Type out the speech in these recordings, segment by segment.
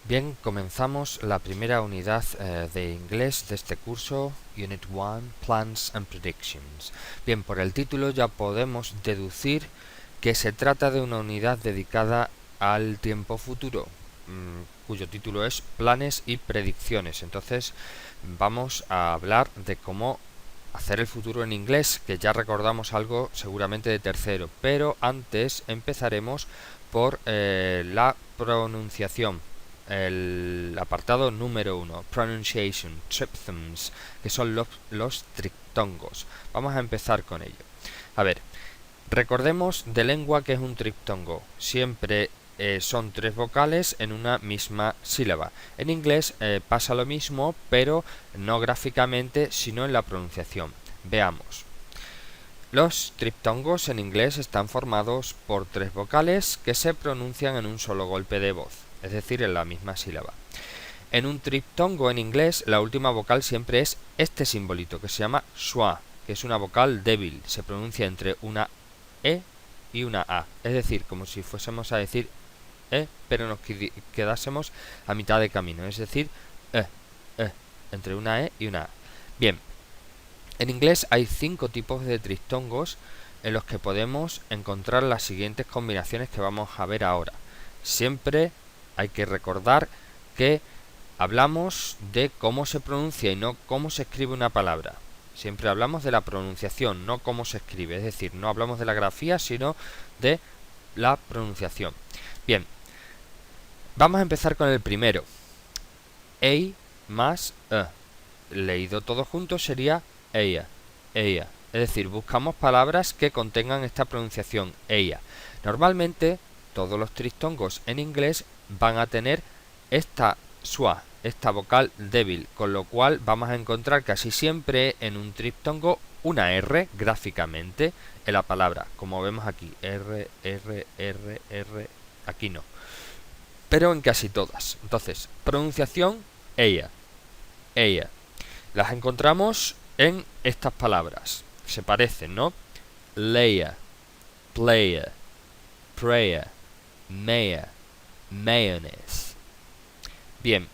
Bien, comenzamos la primera unidad de inglés de este curso, Unit 1, Plans and Predictions. Bien, por el título ya podemos deducir que se trata de una unidad dedicada al tiempo futuro, cuyo título es Planes y Predicciones. Entonces, vamos a hablar de cómo hacer el futuro en inglés, que ya recordamos algo seguramente de tercero, pero antes empezaremos por la pronunciación. El apartado número 1, Pronunciation, Triphthongs, que son los triptongos. Vamos a empezar con ello. A ver, recordemos de lengua que es un triptongo. Siempre son tres vocales en una misma sílaba. En inglés pasa lo mismo, pero no gráficamente, sino en la pronunciación. Veamos. Los triptongos en inglés están formados por tres vocales que se pronuncian en un solo golpe de voz, es decir, en la misma sílaba. En un triptongo en inglés, la última vocal siempre es este simbolito que se llama schwa, que es una vocal débil. Se pronuncia entre una E y una A, es decir, como si fuésemos a decir pero nos quedásemos a mitad de camino, es decir, entre una E y una A. Bien, en inglés hay 5 tipos de triptongos en los que podemos encontrar las siguientes combinaciones que vamos a ver ahora. Siempre hay que recordar que hablamos de cómo se pronuncia y no cómo se escribe una palabra. Siempre hablamos de la pronunciación, no cómo se escribe. Es decir, no hablamos de la grafía, sino de la pronunciación. Bien, vamos a empezar con el primero. A más E. Leído todo junto sería ella, ella. Es decir, buscamos palabras que contengan esta pronunciación, ella. Normalmente, todos los triptongos en inglés van a tener esta schwa, esta vocal débil, con lo cual vamos a encontrar casi siempre en un triptongo una R gráficamente en la palabra, como vemos aquí, R, R, R, R, aquí no, pero en casi todas. Entonces, pronunciación, ella, ella. Las encontramos en estas palabras, se parecen, ¿no? Layer, player, prayer, mayor, mayonnaise. Bien,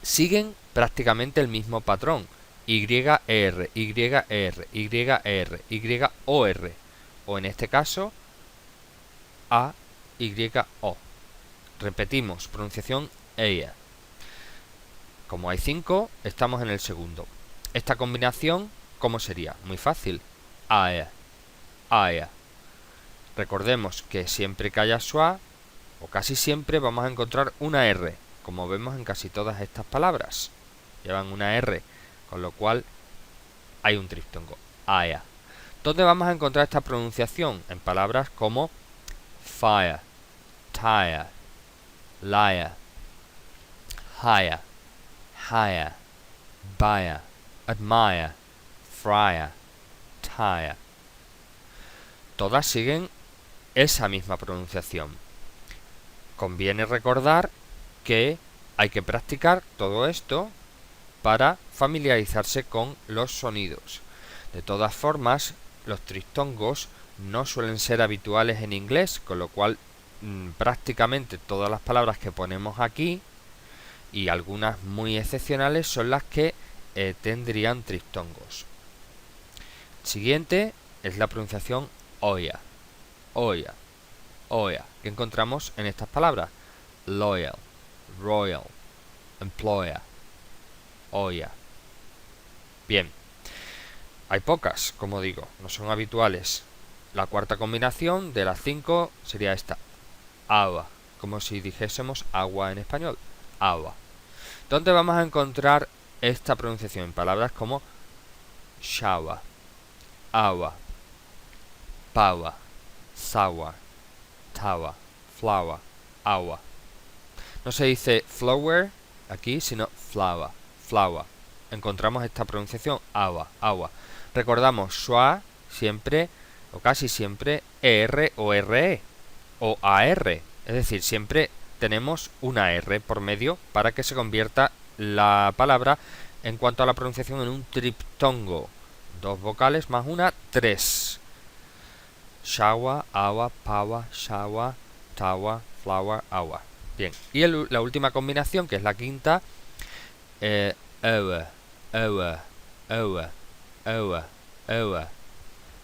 siguen prácticamente el mismo patrón. YR, YR, YR, YOR. O en este caso, AYO. Repetimos, pronunciación ella. Como hay 5, estamos en el segundo. Esta combinación, ¿cómo sería? Muy fácil. Aya, aya. Recordemos que siempre que haya schwa, o casi siempre, vamos a encontrar una R, como vemos en casi todas estas palabras. Llevan una R, con lo cual hay un triptongo. Aya. ¿Dónde vamos a encontrar esta pronunciación? En palabras como fire, tire, liar, hire, hire, buyer, admire, fryer, tire. Todas siguen esa misma pronunciación. Conviene recordar que hay que practicar todo esto para familiarizarse con los sonidos. De todas formas, los triptongos no suelen ser habituales en inglés, con lo cual prácticamente todas las palabras que ponemos aquí y algunas muy excepcionales son las que tendrían triptongos. Siguiente es la pronunciación oya, oya, oya, que encontramos en estas palabras: loyal, royal, employer, oya. Bien, hay pocas, como digo, no son habituales. La cuarta combinación de las 5 sería esta: agua, como si dijésemos agua en español, agua. ¿Dónde vamos a encontrar esta pronunciación? En palabras como shower, agua, power, sour, tower, flower, agua. No se dice flower aquí, sino flower, flower. Encontramos esta pronunciación agua, agua. Recordamos schwa siempre o casi siempre ER o RE o AR, es decir, siempre tenemos una R por medio para que se convierta la palabra en cuanto a la pronunciación en un triptongo. 2 vocales más una, 3. Shower, agua, power, shower, tower, flower, agua. Bien, y la última combinación, que es la quinta, over, over, over, over, over.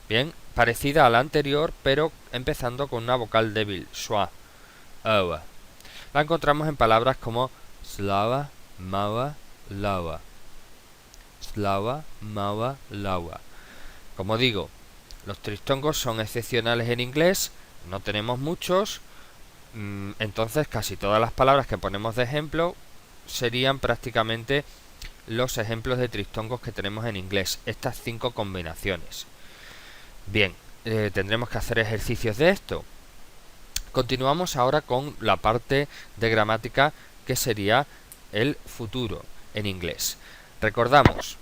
Bien, parecida a la anterior, pero empezando con una vocal débil, schwa, over. La encontramos en palabras como slava, mawa, lawa. Slava, mawa, lawa. Como digo, los tristongos son excepcionales en inglés, no tenemos muchos, entonces casi todas las palabras que ponemos de ejemplo serían prácticamente los ejemplos de tristongos que tenemos en inglés, estas 5 combinaciones. Bien, tendremos que hacer ejercicios de esto. Continuamos ahora con la parte de gramática, que sería el futuro en inglés. Recordamos,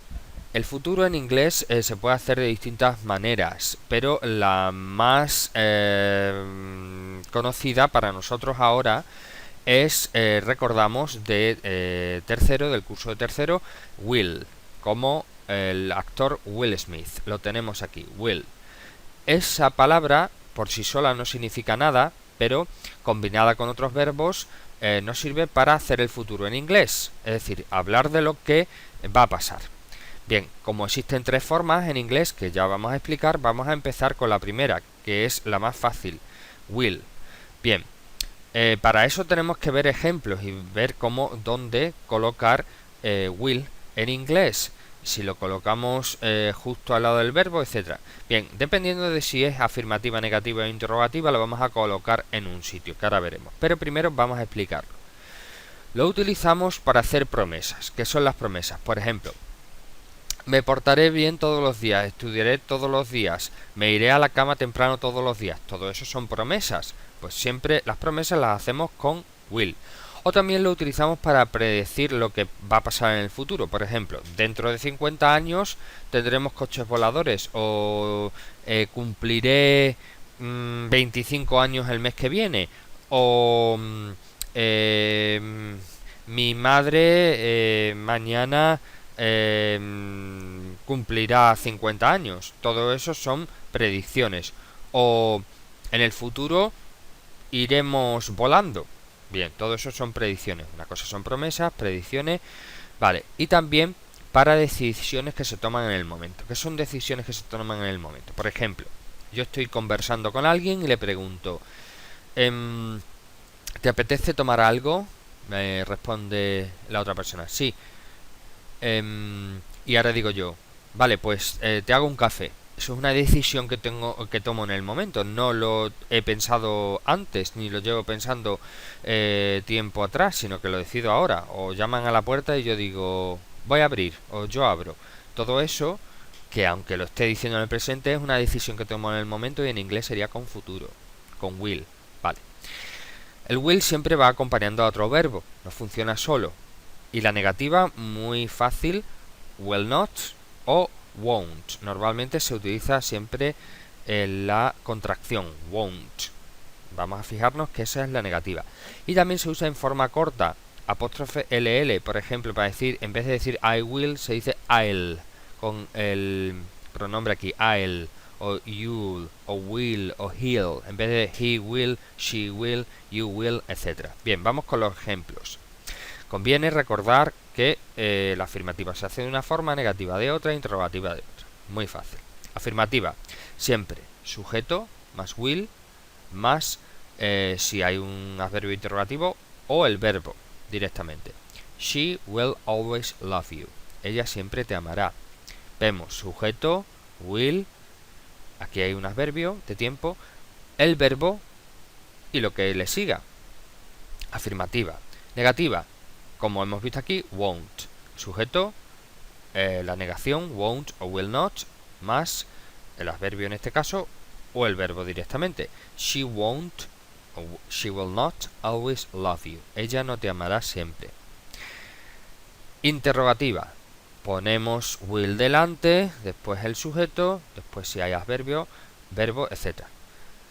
el futuro en inglés se puede hacer de distintas maneras, pero la más conocida para nosotros ahora es, recordamos, de tercero, del curso de tercero, Will, como el actor Will Smith. Lo tenemos aquí, Will. Esa palabra por sí sola no significa nada, pero combinada con otros verbos nos sirve para hacer el futuro en inglés, es decir, hablar de lo que va a pasar. Bien, como existen 3 formas en inglés que ya vamos a explicar, vamos a empezar con la primera, que es la más fácil, will. Bien, para eso tenemos que ver ejemplos y ver dónde colocar will en inglés. Si lo colocamos justo al lado del verbo, etcétera. Bien, dependiendo de si es afirmativa, negativa o interrogativa, lo vamos a colocar en un sitio, que ahora veremos. Pero primero vamos a explicarlo. Lo utilizamos para hacer promesas. ¿Qué son las promesas? Por ejemplo, me portaré bien todos los días, estudiaré todos los días, me iré a la cama temprano todos los días. Todo eso son promesas. Pues siempre las promesas las hacemos con will. O también lo utilizamos para predecir lo que va a pasar en el futuro. Por ejemplo, dentro de 50 años tendremos coches voladores, o cumpliré 25 años el mes que viene, o mi madre mañana cumplirá 50 años. Todo eso son predicciones. O en el futuro iremos volando. Bien, todo eso son predicciones. Una cosa son promesas, predicciones, vale. Y también para decisiones que se toman en el momento. ¿Qué son decisiones que se toman en el momento? Por ejemplo, yo estoy conversando con alguien y le pregunto, ¿te apetece tomar algo? Me responde la otra persona, sí. Y ahora digo yo, vale, pues te hago un café. Eso es una decisión que tomo en el momento. No lo he pensado antes, ni lo llevo pensando tiempo atrás, sino que lo decido ahora. O llaman a la puerta y yo digo, voy a abrir, o yo abro. Todo eso, que aunque lo esté diciendo en el presente, es una decisión que tomo en el momento, y en inglés sería con futuro, con will. Vale. El will siempre va acompañando a otro verbo, no funciona solo. Y la negativa, muy fácil, will not o won't. Normalmente se utiliza siempre la contracción, won't. Vamos a fijarnos que esa es la negativa. Y también se usa en forma corta, apóstrofe ll, por ejemplo, para decir, en vez de decir I will, se dice I'll, con el pronombre aquí, I'll, o you'll, o will, o he'll, en vez de he will, she will, you will, etc. Bien, vamos con los ejemplos. Conviene recordar que la afirmativa se hace de una forma, negativa de otra, interrogativa de otra. Muy fácil. Afirmativa, siempre sujeto más will más si hay un adverbio interrogativo o el verbo directamente. She will always love you. Ella siempre te amará. Vemos sujeto, will, aquí hay un adverbio de tiempo, el verbo y lo que le siga. Afirmativa. Negativa, como hemos visto aquí, won't. Sujeto, la negación, won't o will not, más el adverbio en este caso, o el verbo directamente. She won't o she will not always love you. Ella no te amará siempre. Interrogativa. Ponemos will delante, después el sujeto, después si hay adverbio, verbo, etc.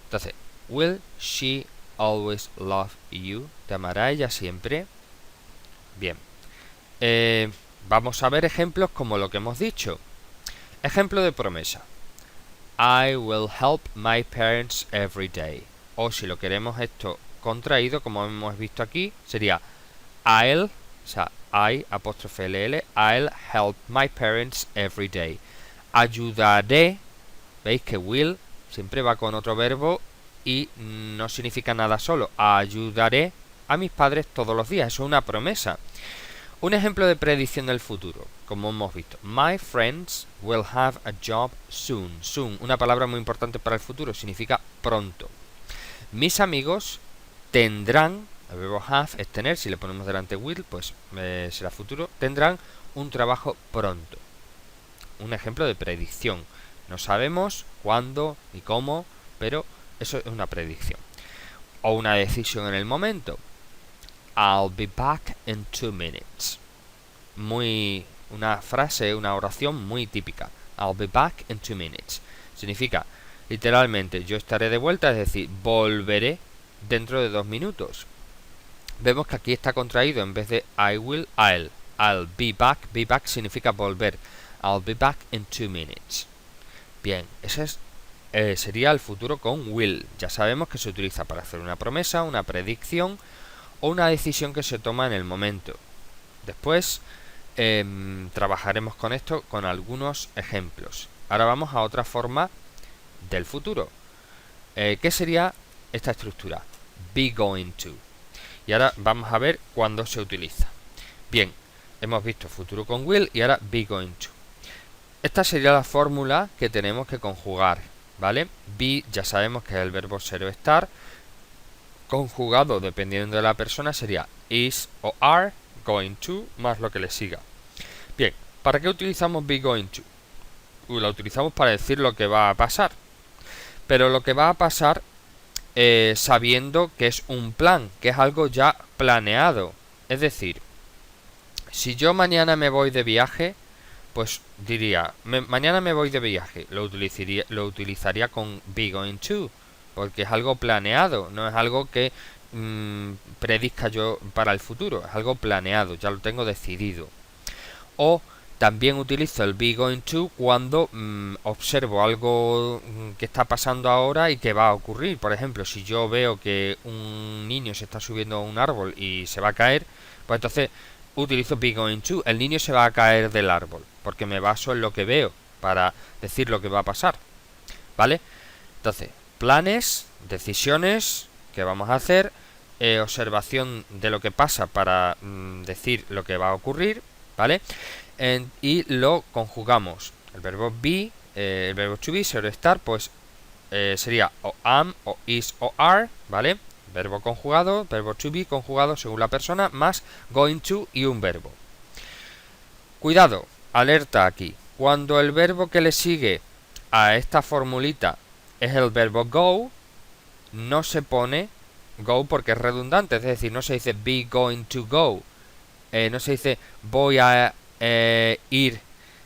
Entonces, will she always love you? ¿Te amará ella siempre? Bien, vamos a ver ejemplos como lo que hemos dicho. Ejemplo de promesa. I will help my parents every day. O si lo queremos esto contraído, como hemos visto aquí, sería I'll, o sea, I, apóstrofe LL, I'll help my parents every day. Ayudaré, veis que will siempre va con otro verbo y no significa nada solo. Ayudaré a mis padres todos los días, eso es una promesa. Un ejemplo de predicción del futuro, como hemos visto. My friends will have a job soon. Soon, una palabra muy importante para el futuro, significa pronto. Mis amigos tendrán, el verbo have es tener, si le ponemos delante will, pues será futuro, tendrán un trabajo pronto. Un ejemplo de predicción. No sabemos cuándo ni cómo, pero eso es una predicción. O una decisión en el momento. I'll be back in 2 minutes. Una frase, una oración muy típica. I'll be back in 2 minutes. Significa, literalmente, yo estaré de vuelta, es decir, volveré dentro de 2 minutos. Vemos que aquí está contraído en vez de I will, I'll. I'll be back. Be back significa volver. I'll be back in 2 minutes. Bien, ese sería el futuro con will. Ya sabemos que se utiliza para hacer una promesa, una predicción o una decisión que se toma en el momento. Después trabajaremos con esto con algunos ejemplos. Ahora vamos a otra forma del futuro. ¿Qué sería esta estructura? Be going to. Y ahora vamos a ver cuándo se utiliza. Bien, hemos visto futuro con will y ahora be going to. Esta sería la fórmula que tenemos que conjugar, ¿vale? Be ya sabemos que es el verbo ser o estar. Conjugado, dependiendo de la persona, sería is o are, going to, más lo que le siga. Bien, ¿para qué utilizamos be going to? La utilizamos para decir lo que va a pasar. Pero lo que va a pasar sabiendo que es un plan, que es algo ya planeado. Es decir, si yo mañana me voy de viaje, pues diría, mañana me voy de viaje, lo utilizaría con be going to, porque es algo planeado, no es algo que predizca yo para el futuro, es algo planeado, ya lo tengo decidido. O también utilizo el be going to cuando observo algo que está pasando ahora y que va a ocurrir. Por ejemplo, si yo veo que un niño se está subiendo a un árbol y se va a caer, pues entonces utilizo be going to, el niño se va a caer del árbol, porque me baso en lo que veo para decir lo que va a pasar, ¿vale? Entonces, planes, decisiones que vamos a hacer, observación de lo que pasa para decir lo que va a ocurrir, ¿vale? Y lo conjugamos. El verbo be, el verbo to be, ser o estar, pues sería o am, o is, o are, ¿vale? Verbo conjugado, verbo to be conjugado según la persona, más going to y un verbo. Cuidado, alerta aquí. Cuando el verbo que le sigue a esta formulita es el verbo go, no se pone go porque es redundante, es decir, no se dice be going to go, no se dice voy a ir,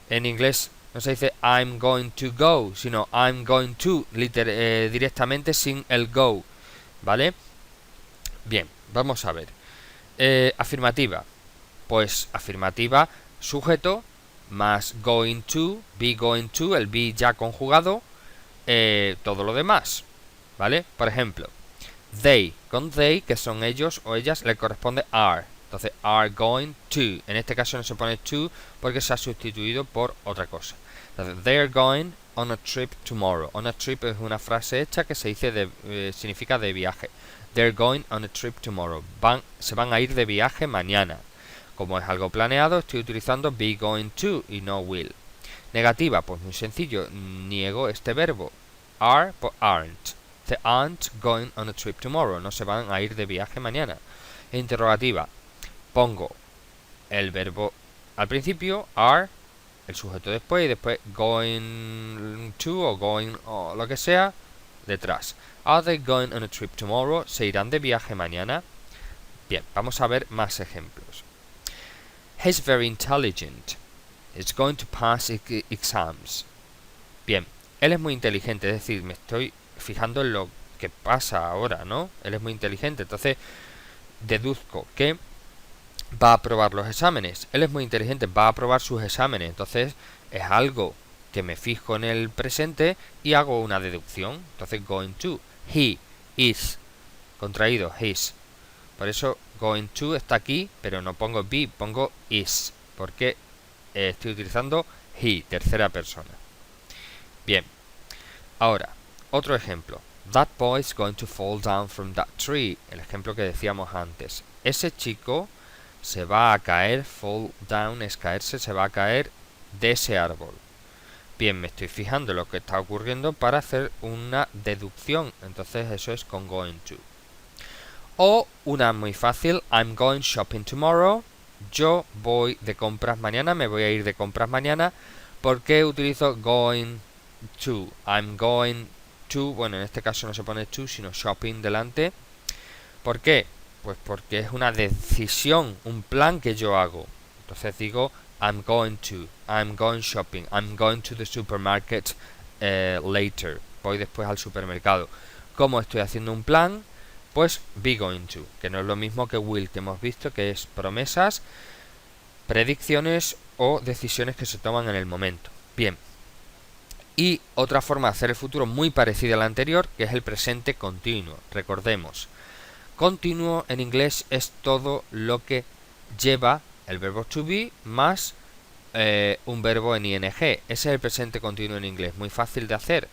en inglés no se dice I'm going to go, sino I'm going to, directamente sin el go, ¿vale? Bien, vamos a ver. Afirmativa. Pues afirmativa, sujeto, más going to, be going to, el be ya conjugado, todo lo demás, ¿vale? Por ejemplo, they, con they, que son ellos o ellas, le corresponde are. Entonces, are going to. En este caso no se pone to porque se ha sustituido por otra cosa. Entonces, they are going on a trip tomorrow. On a trip es una frase hecha que se dice significa de viaje. They're going on a trip tomorrow. Se van a ir de viaje mañana. Como es algo planeado, estoy utilizando be going to y no will. Negativa, pues muy sencillo. Niego este verbo. Are, pues aren't. They aren't going on a trip tomorrow. No se van a ir de viaje mañana. Interrogativa. Pongo el verbo al principio, are, el sujeto después y después going to o going o lo que sea detrás. Are they going on a trip tomorrow? ¿Se irán de viaje mañana? Bien, vamos a ver más ejemplos. He's very intelligent. He's going to pass exams. Bien, él es muy inteligente, es decir, me estoy fijando en lo que pasa ahora, ¿no? Él es muy inteligente, entonces deduzco que va a aprobar los exámenes. Él es muy inteligente, va a aprobar sus exámenes, entonces es algo que me fijo en el presente y hago una deducción. Entonces going to, he is contraído, his. Por eso going to está aquí, pero no pongo be, pongo is, porque estoy utilizando he, tercera persona. Bien, ahora, otro ejemplo. That boy is going to fall down from that tree. El ejemplo que decíamos antes. Ese chico se va a caer, fall down es caerse, se va a caer de ese árbol. Bien, me estoy fijando en lo que está ocurriendo para hacer una deducción. Entonces eso es con going to. O una muy fácil, I'm going shopping tomorrow. Yo voy de compras mañana, me voy a ir de compras mañana. ¿Por qué utilizo going to? I'm going to, bueno, en este caso no se pone to, sino shopping delante. ¿Por qué? Pues porque es una decisión, un plan que yo hago. Entonces digo, I'm going shopping, I'm going to the supermarket later. Voy después al supermercado. ¿Cómo estoy haciendo un plan? Pues be going to, que no es lo mismo que will, que hemos visto que es promesas, predicciones o decisiones que se toman en el momento. Bien. Y otra forma de hacer el futuro muy parecida a la anterior, que es el presente continuo. Recordemos, continuo en inglés es todo lo que lleva el verbo to be más un verbo en ing. Ese es el presente continuo en inglés, muy fácil de hacer.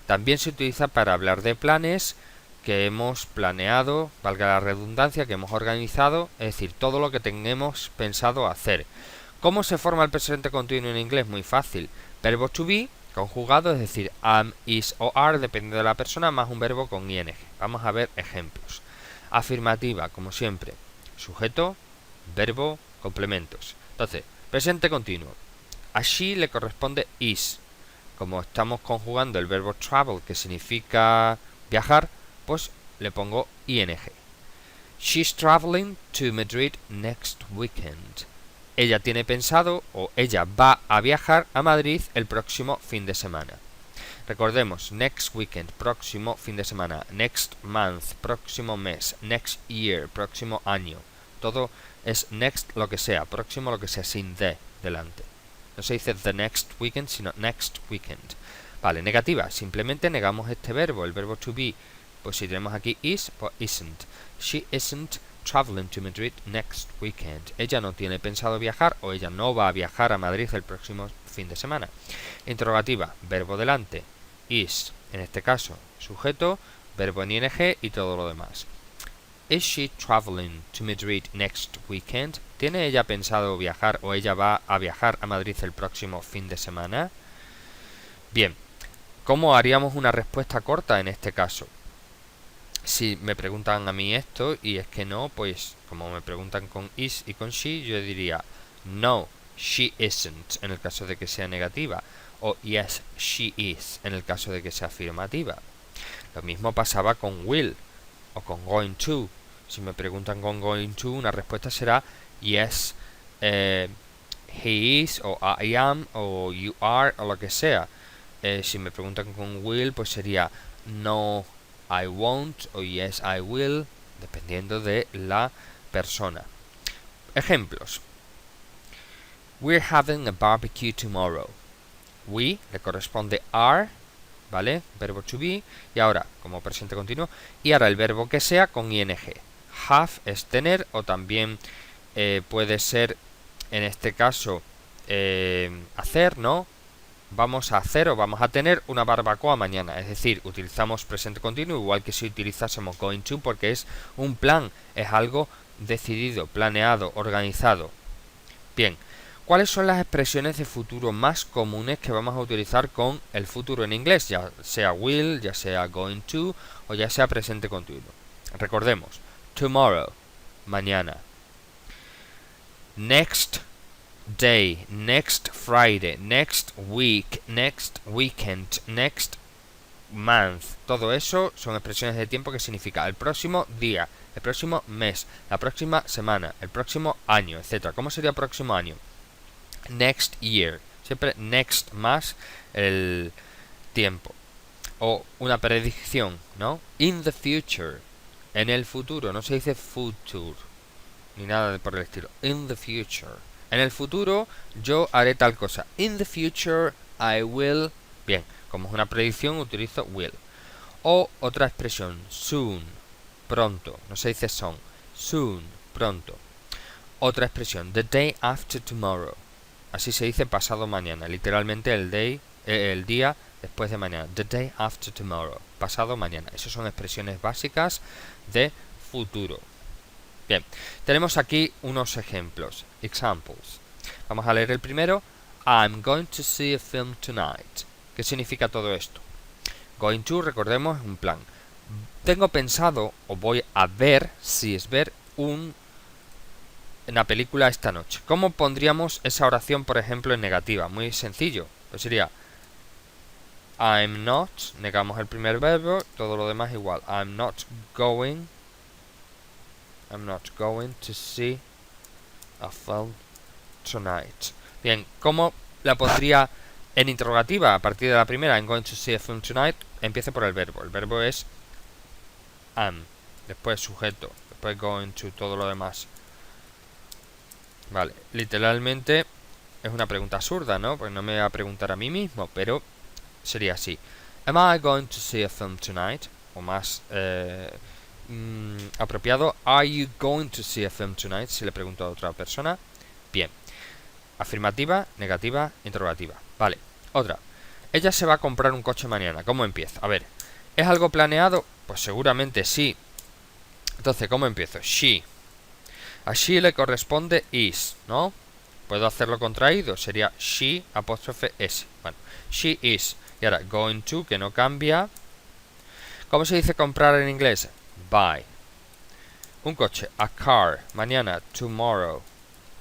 También se utiliza para hablar de planes que hemos planeado, valga la redundancia, que hemos organizado, es decir, todo lo que tengamos pensado hacer. ¿Cómo se forma el presente continuo en inglés? Muy fácil. Verbo to be conjugado, es decir, am, is o are, dependiendo de la persona, más un verbo con ing. Vamos a ver ejemplos. Afirmativa, como siempre. Sujeto, verbo, complementos. Entonces, presente continuo. A she le corresponde is. Como estamos conjugando el verbo travel, que significa viajar, pues le pongo ing. She's traveling to Madrid next weekend. Ella tiene pensado o ella va a viajar a Madrid el próximo fin de semana. Recordemos, next weekend, próximo fin de semana, next month, próximo mes, next year, próximo año. Todo es next lo que sea, próximo lo que sea, sin the delante. No se dice the next weekend, sino next weekend. Vale, negativa, simplemente negamos este verbo, el verbo to be. Pues si tenemos aquí is, pues isn't. She isn't traveling to Madrid next weekend. Ella no tiene pensado viajar o ella no va a viajar a Madrid el próximo fin de semana. Interrogativa, verbo delante, is, en este caso, sujeto, verbo en ing y todo lo demás. Is she traveling to Madrid next weekend? ¿Tiene ella pensado viajar o ella va a viajar a Madrid el próximo fin de semana? Bien, ¿cómo haríamos una respuesta corta en este caso? Si me preguntan a mí esto y es que no, pues como me preguntan con is y con she, yo diría no, she isn't en el caso de que sea negativa, o yes, she is en el caso de que sea afirmativa. Lo mismo pasaba con will o con going to. Si me preguntan con going to, una respuesta será yes, he is, o I am, o you are, o lo que sea. Si me preguntan con will, pues sería no, I won't o yes I will, dependiendo de la persona. Ejemplos. We're having a barbecue tomorrow. We le corresponde are, ¿vale? Verbo to be. Y ahora, como presente continuo, y ahora el verbo que sea con ing. Have es tener o también puede ser, en este caso, hacer, ¿no? Vamos a hacer o vamos a tener una barbacoa mañana. Es decir, utilizamos presente continuo igual que si utilizásemos going to, porque es un plan, es algo decidido, planeado, organizado. Bien, ¿cuáles son las expresiones de futuro más comunes que vamos a utilizar con el futuro en inglés? Ya sea will, ya sea going to o ya sea presente continuo. Recordemos, tomorrow, mañana. Next day, next Friday, next week, next weekend, next month. Todo eso son expresiones de tiempo que significa el próximo día, el próximo mes, la próxima semana, el próximo año, etc. ¿Cómo sería próximo año? Next year. Siempre next más el tiempo. O una predicción, ¿no? In the future. En el futuro. No se dice future ni nada por el estilo. In the future. En el futuro yo haré tal cosa. In the future I will. Bien, como es una predicción utilizo will. O otra expresión, soon. pronto. No se dice soon. Soon, pronto. Otra expresión, the day after tomorrow. Así se dice pasado mañana. Literalmente el día después de mañana. The day after tomorrow. Pasado mañana. Esas son expresiones básicas de futuro. Bien, tenemos aquí unos ejemplos. Examples. Vamos a leer el primero. I'm going to see a film tonight. ¿Qué significa todo esto? Going to, recordemos, es un plan. Tengo pensado, o voy a ver, si es ver, una película esta noche. ¿Cómo pondríamos esa oración, por ejemplo, en negativa? Muy sencillo. Pues sería I'm not, negamos el primer verbo, todo lo demás igual. I'm not going to see a film tonight. Bien, ¿cómo la pondría en interrogativa? A partir de la primera, I'm going to see a film tonight, empiece por el verbo. El verbo es am, después sujeto, después going to, todo lo demás. Vale, literalmente es una pregunta absurda, ¿no? Pues no me voy a preguntar a mí mismo, pero sería así. Am I going to see a film tonight? O más apropiado, Are you going to see a film tonight? Si le pregunto a otra persona. Bien. Afirmativa, negativa, interrogativa. Vale. Otra. Ella se va a comprar un coche mañana. ¿Cómo empiezo? A ver. ¿Es algo planeado? Pues seguramente sí. Entonces, ¿cómo empiezo? She. A she le corresponde is, ¿no? ¿Puedo hacerlo contraído? Sería she apóstrofe s. Bueno, she is. Y ahora, going to, que no cambia. ¿Cómo se dice comprar en inglés? Buy. Un coche, a car. Mañana, tomorrow.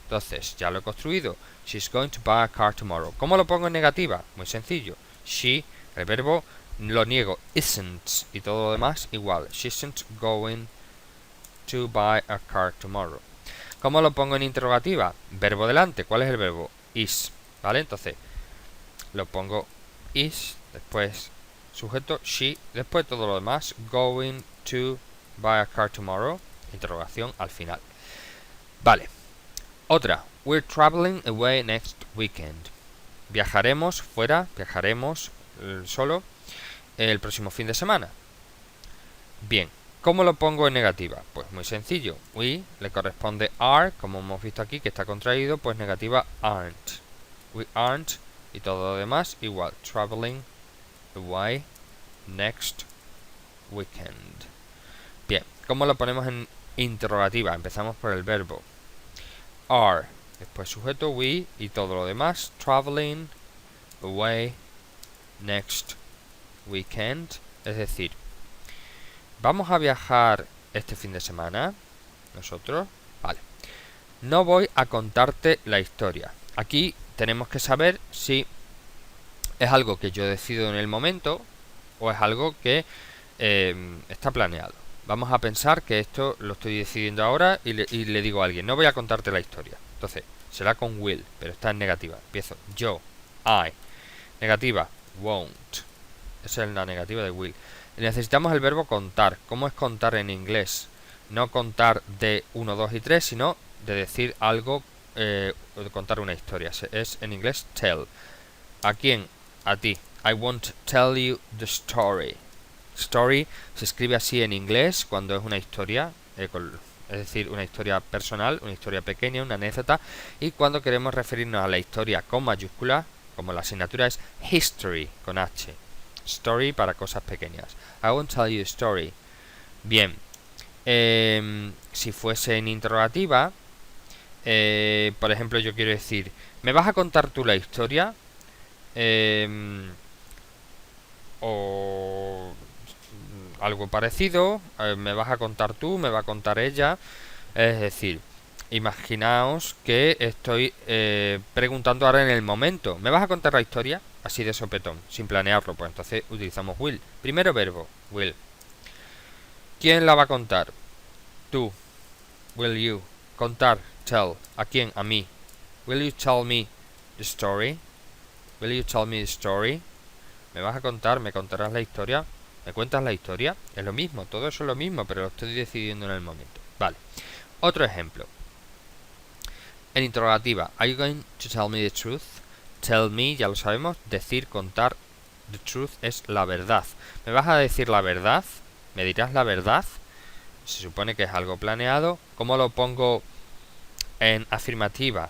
Entonces, ya lo he construido. She's going to buy a car tomorrow. ¿Cómo lo pongo en negativa? Muy sencillo. She, el verbo, lo niego. Isn't. Y todo lo demás, igual. She isn't going to buy a car tomorrow. ¿Cómo lo pongo en interrogativa? Verbo delante. ¿Cuál es el verbo? Is. ¿Vale? Entonces, lo pongo is, después sujeto, she, después todo lo demás, going to buy a car tomorrow, interrogación al final. Vale. Otra. We're traveling away next weekend. Viajaremos fuera, viajaremos solo el próximo fin de semana. Bien. ¿Cómo lo pongo en negativa? Pues muy sencillo. We le corresponde are, como hemos visto aquí que está contraído, pues negativa aren't. We aren't y todo lo demás igual. Traveling away next weekend. Bien, ¿cómo lo ponemos en interrogativa? Empezamos por el verbo are, después sujeto we y todo lo demás. Traveling away next weekend. Es decir, ¿vamos a viajar este fin de semana? ¿Nosotros? Vale. No voy a contarte la historia. Aquí tenemos que saber si es algo que yo decido en el momento o es algo que está planeado. Vamos a pensar que esto lo estoy decidiendo ahora y le digo a alguien, no voy a contarte la historia. Entonces, será con will, pero está en negativa. Empiezo yo, I. Negativa, won't. Esa es la negativa de will. Necesitamos el verbo contar. ¿Cómo es contar en inglés? No contar de 1, 2 y 3, sino de decir algo, de contar una historia. Es en inglés tell. ¿A quién? A ti. I won't tell you the story. Story se escribe así en inglés cuando es una historia, es decir, una historia personal, una historia pequeña, una anécdota. Y cuando queremos referirnos a la historia con mayúscula, como la asignatura es history con H. Story para cosas pequeñas. I won't tell you a story. Bien. Si fuese en interrogativa, por ejemplo, yo quiero decir, ¿me vas a contar tú la historia? O algo parecido. ¿Me vas a contar tú? ¿Me va a contar ella? Es decir, imaginaos que estoy preguntando ahora en el momento. ¿Me vas a contar la historia? Así de sopetón, sin planearlo. Pues entonces utilizamos will. Primero verbo, will. ¿Quién la va a contar? Tú. Will you. Contar, tell. ¿A quién? A mí. Will you tell me the story? Will you tell me the story? ¿Me vas a contar? ¿Me contarás la historia? ¿Me cuentas la historia? Es lo mismo, todo eso es lo mismo, pero lo estoy decidiendo en el momento. Vale. Otro ejemplo. En interrogativa, ¿Are you going to tell me the truth? Tell me, ya lo sabemos, decir, contar. The truth es la verdad. ¿Me vas a decir la verdad? ¿Me dirás la verdad? se supone que es algo planeado. ¿Cómo lo pongo en afirmativa?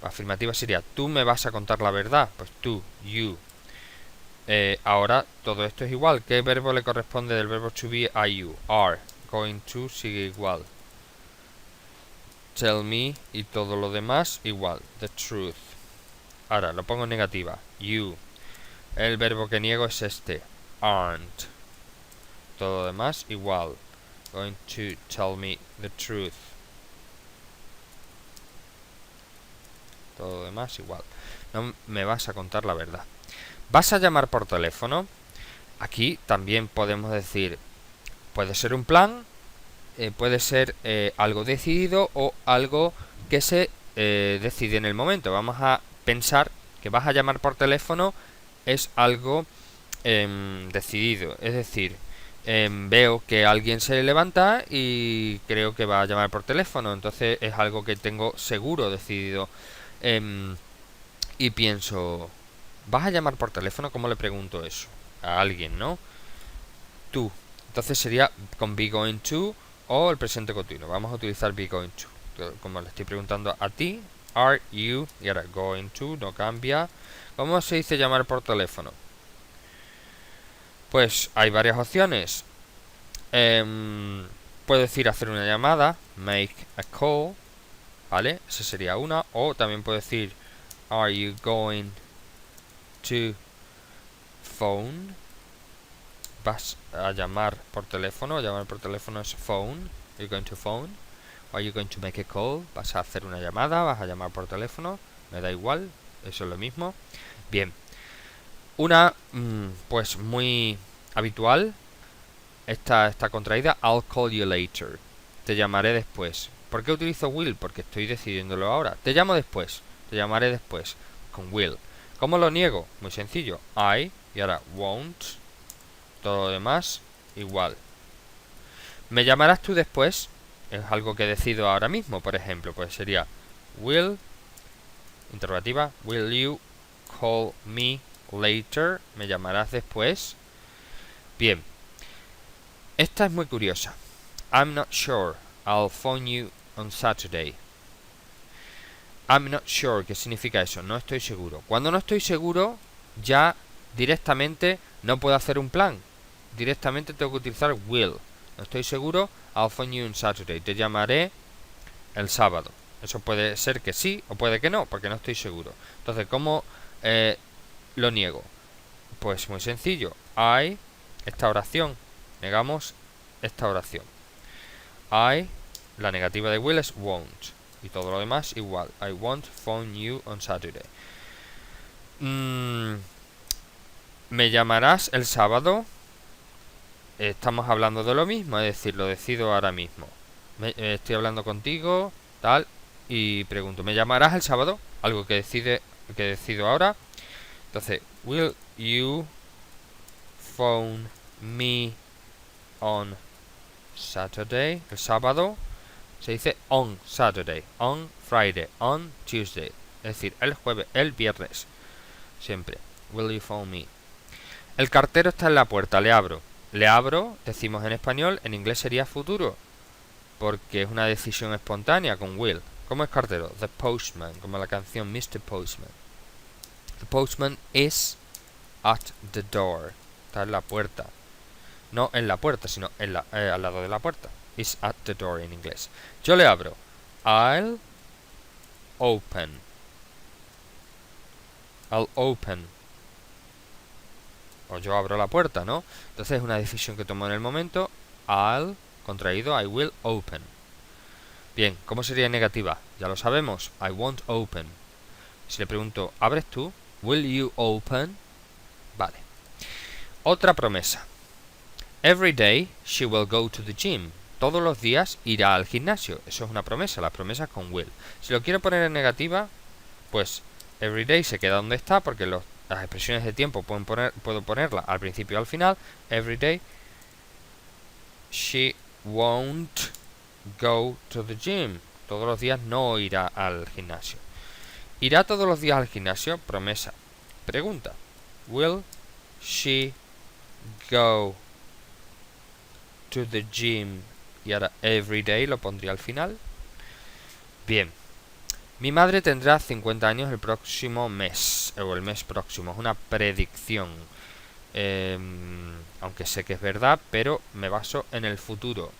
Afirmativa sería, tú me vas a contar la verdad. Pues tú, you. Ahora todo esto es igual. ¿Qué verbo le corresponde del verbo to be a you? Are. Going to sigue igual. Tell me y todo lo demás igual. The truth. Ahora lo pongo en negativa. You. El verbo que niego es este. Aren't. Todo lo demás igual. Going to tell me the truth. Todo lo demás igual. No me vas a contar la verdad. ¿Vas a llamar por teléfono? Aquí también podemos decir, puede ser un plan, puede ser algo decidido o algo que se decide en el momento. Vamos a pensar que vas a llamar por teléfono es algo decidido. Es decir, veo que alguien se levanta y creo que va a llamar por teléfono. Entonces es algo que tengo seguro, decidido. Y pienso, ¿vas a llamar por teléfono? ¿Cómo le pregunto eso? A alguien, ¿no? Tú. Entonces sería con be going to o el presente continuo. Vamos a utilizar be going to. Como le estoy preguntando a ti, are you, y ahora going to, no cambia. ¿Cómo se dice llamar por teléfono? Pues hay varias opciones. Puedo decir hacer una llamada, make a call, ¿vale? Esa sería una. O también puedo decir, are you going to phone? Vas a llamar por teléfono. Llamar por teléfono es phone. You're going to phone. Or are you going to make a call? Vas a hacer una llamada, vas a llamar por teléfono. Me da igual, eso es lo mismo. Bien. Una, pues muy habitual. Esta está contraída. I'll call you later. Te llamaré después. ¿Por qué utilizo will? Porque estoy decidiéndolo ahora. Te llamo después. Te llamaré después. Con will. ¿Cómo lo niego? Muy sencillo. I. Y ahora won't. Todo lo demás igual. ¿Me llamarás tú después? Es algo que decido ahora mismo, por ejemplo. Pues sería will, interrogativa, will you call me later? ¿Me llamarás después? Bien. Esta es muy curiosa. I'm not sure. I'll phone you on Saturday. I'm not sure. ¿Qué significa eso? No estoy seguro. Cuando no estoy seguro, ya directamente no puedo hacer un plan. Directamente tengo que utilizar will. No estoy seguro. I'll phone you on Saturday. Te llamaré el sábado. Eso puede ser que sí o puede que no, porque no estoy seguro. Entonces, ¿cómo lo niego? Pues muy sencillo. Esta oración. Negamos esta oración. La negativa de will es won't. Y todo lo demás igual. I won't phone you on Saturday. ¿Me llamarás el sábado? Estamos hablando de lo mismo, es decir, lo decido ahora mismo. Estoy hablando contigo, tal, y pregunto, ¿me llamarás el sábado? Algo que decido ahora. Entonces, will you phone me on Saturday? El sábado se dice on Saturday, on Friday, on Tuesday. Es decir, el jueves, el viernes. Siempre. Will you phone me? El cartero está en la puerta, le abro. Le abro, decimos en español, en inglés sería futuro, porque es una decisión espontánea con will. ¿Cómo es cartero? The postman, como la canción Mr. Postman. The postman is at the door. Está en la puerta. No en la puerta, sino al lado de la puerta. Is at the door en inglés. Yo le abro. I'll open. I'll open. O yo abro la puerta, ¿no? Entonces es una decisión que tomo en el momento. I'll, contraído, I will open. Bien, ¿cómo sería negativa? Ya lo sabemos. I won't open. Si le pregunto, ¿abres tú? Will you open? Vale. Otra promesa. Every day she will go to the gym. Todos los días irá al gimnasio. Eso es una promesa. Las promesas con will. Si lo quiero poner en negativa, pues every day se queda donde está porque las expresiones de tiempo puedo ponerla al principio y al final. Every day she won't go to the gym. Todos los días no irá al gimnasio. ¿Irá todos los días al gimnasio? Promesa. Pregunta. Will she go to the gym y ahora every day lo pondría al final. Bien. Mi madre tendrá 50 años el próximo mes, o el mes próximo. Es una predicción. Aunque sé que es verdad, pero me baso en el futuro.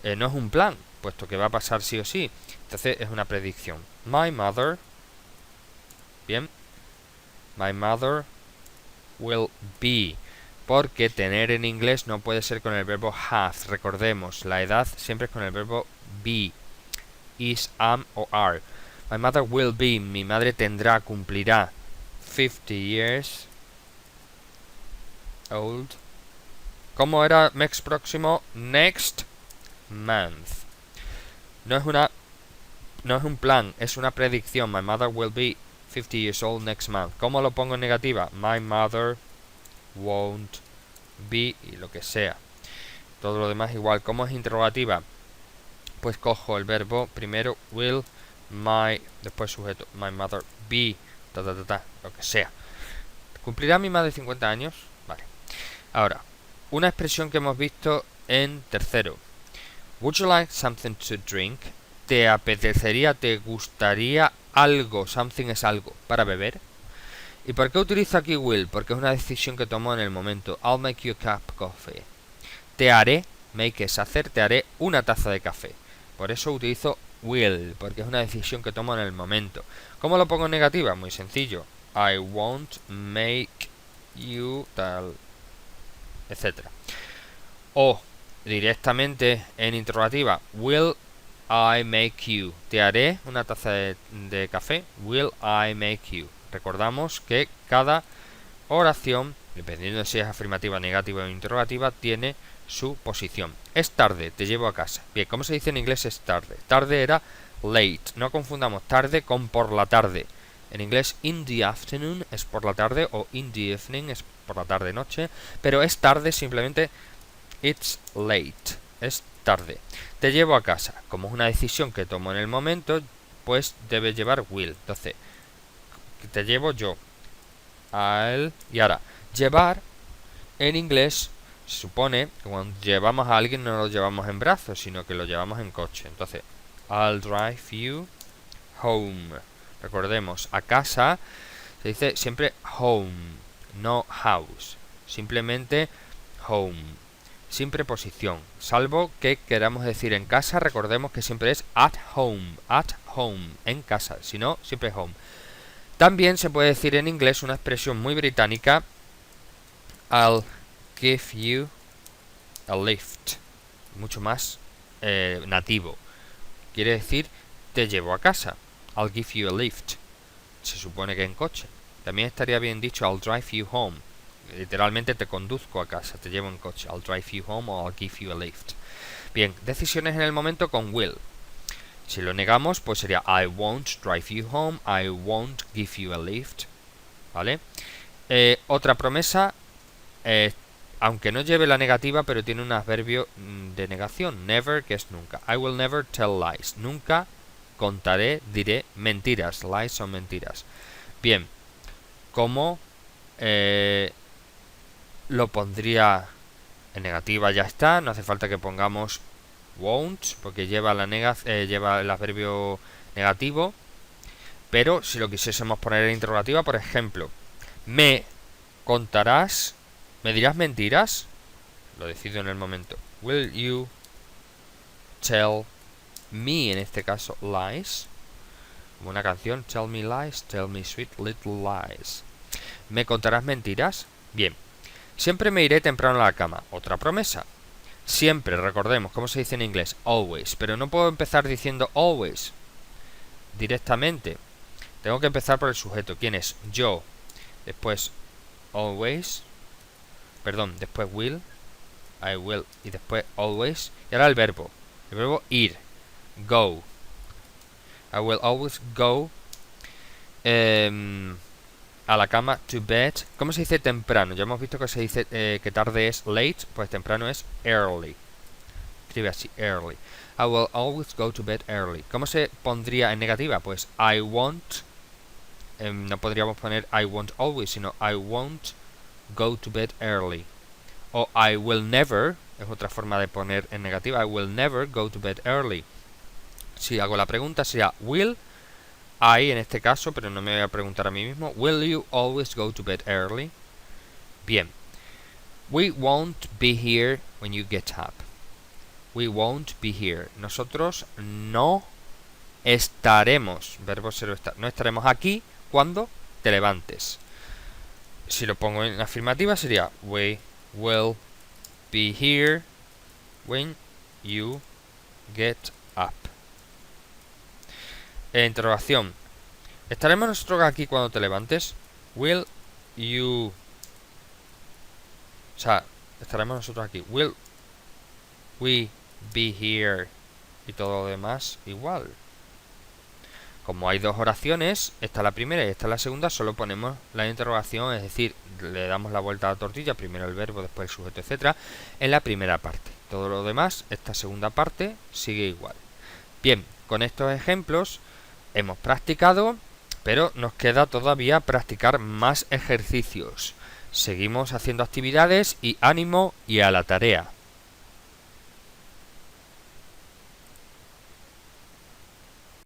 No es un plan, puesto que va a pasar sí o sí. Entonces es una predicción. My mother. Bien. My mother will be. Porque tener en inglés no puede ser con el verbo have. Recordemos, la edad siempre es con el verbo be. Is, am o are. My mother will be. Mi madre tendrá, cumplirá 50 years old. ¿Cómo era mes próximo? Next month. No es un plan, es una predicción. My mother will be 50 years old next month. ¿Cómo lo pongo en negativa? My mother won't be y lo que sea. Todo lo demás igual. ¿Cómo es interrogativa? Pues cojo el verbo primero will, my, después sujeto, my mother be, lo que sea. ¿Cumplirá mi madre 50 años? Vale. Ahora, una expresión que hemos visto en tercero. Would you like something to drink? ¿Te apetecería, te gustaría algo? Something es algo, para beber. ¿Y por qué utilizo aquí will? Porque es una decisión que tomo en el momento. I'll make you a cup of coffee. Te haré, make es hacer, te haré una taza de café. Por eso utilizo will, porque es una decisión que tomo en el momento. ¿Cómo lo pongo en negativa? Muy sencillo. I won't make you tal, etcétera. O directamente en interrogativa. Will I make you? Te haré una taza de café. Will I make you? Recordamos que cada oración, dependiendo de si es afirmativa, negativa o interrogativa, tiene su posición. Es tarde, te llevo a casa. Bien, ¿cómo se dice en inglés es tarde? Tarde era late. No confundamos tarde con por la tarde. En inglés in the afternoon es por la tarde o in the evening es por la tarde noche, pero es tarde simplemente it's late. Es tarde. Te llevo a casa. Como es una decisión que tomo en el momento, pues debe llevar will. Entonces, te llevo yo. I'll, y ahora, llevar en inglés se supone que cuando llevamos a alguien no lo llevamos en brazos, sino que lo llevamos en coche. Entonces, I'll drive you home. Recordemos, a casa se dice siempre home, no house. Simplemente home, sin preposición. Salvo que queramos decir en casa, recordemos que siempre es at home, en casa. Si no, siempre home. También se puede decir en inglés una expresión muy británica, I'll give you a lift, mucho más nativo. Quiere decir, te llevo a casa. I'll give you a lift. Se supone que en coche. También estaría bien dicho, I'll drive you home. Literalmente te conduzco a casa, te llevo en coche. I'll drive you home o I'll give you a lift. Bien, decisiones en el momento con will. Si lo negamos, pues sería I won't drive you home, I won't give you a lift. ¿Vale? Otra promesa, aunque no lleve la negativa, pero tiene un adverbio de negación. Never, que es nunca. I will never tell lies. Nunca contaré, diré mentiras. Lies son mentiras. Bien, ¿cómo lo pondría en negativa? Ya está, no hace falta que pongamos won't, porque lleva lleva el adverbio negativo. Pero si lo quisiésemos poner en interrogativa, por ejemplo, ¿me contarás? ¿Me dirás mentiras? Lo decido en el momento. Will you tell me, en este caso, lies? Como una canción, tell me lies, tell me sweet little lies. ¿Me contarás mentiras? Bien. Siempre me iré temprano a la cama. Otra promesa. Siempre, recordemos, ¿cómo se dice en inglés? Always. Pero no puedo empezar diciendo always directamente. Tengo que empezar por el sujeto. ¿Quién es? Yo. Después always. Perdón, después will. I will. Y después always. Y ahora el verbo. El verbo ir. Go. I will always go a la cama, to bed. ¿Cómo se dice temprano? Ya hemos visto que se dice que tarde es late. Pues temprano es early. Escribe así, early. I will always go to bed early. ¿Cómo se pondría en negativa? Pues I won't. No podríamos poner I won't always, sino I won't go to bed early. O I will never, es otra forma de poner en negativa, I will never go to bed early. Si hago la pregunta sería will I en este caso, pero no me voy a preguntar a mí mismo, will you always go to bed early? Bien. We won't be here when you get up. We won't be here. Nosotros no estaremos, verbo ser estar, no estaremos aquí cuando te levantes. Si lo pongo en afirmativa sería we will be here when you get up. Interrogación. ¿Estaremos nosotros aquí cuando te levantes? Will you... O sea, estaremos nosotros aquí. Will we be here? Y todo lo demás igual. Como hay dos oraciones, esta es la primera y esta es la segunda, solo ponemos la interrogación, es decir, le damos la vuelta a la tortilla, primero el verbo, después el sujeto, etcétera, en la primera parte. Todo lo demás, esta segunda parte, sigue igual. Bien, con estos ejemplos hemos practicado, pero nos queda todavía practicar más ejercicios. Seguimos haciendo actividades y ánimo y a la tarea.